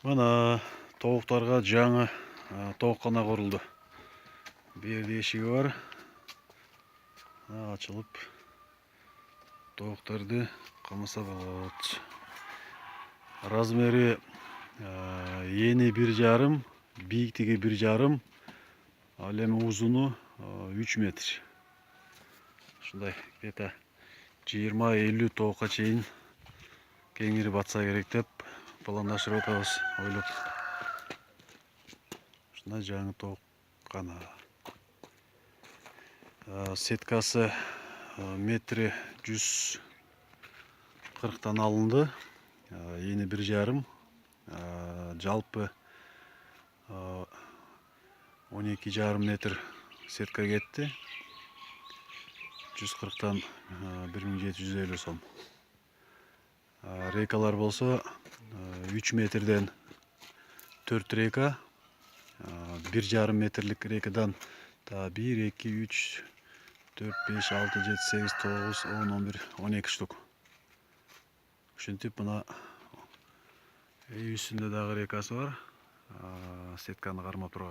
Мына тоvuqlarga жаңы тоvuqxana құрылды. Берде ешігі бар. Açılıp tovuqтарды қамаса болады. Размері ені 1,5, биіктігі 1,5, ал эми узуну 3 метр. Шундай где-то 20-50 тоvuққа чейин кеңирип атса керек деп пландаштырып атабыз, ойлоп. Шундай жаңы тоvuқхана. Сеткасы метрі 140-тан алынды. Ені 1,5, жалпы 12,5 метр сетка кетті. 140-тан 1750 сом. Рейкалар болса 3 метрден 4 рейка, 1,5 метрлік рейкадан 1, 2, 3, 4, 5, 6, 7, 8, 9, 10, 11, 12 штук. Ушинтип мына үй үстүндө дагы рейкасы бар. Сетканы кармап турган.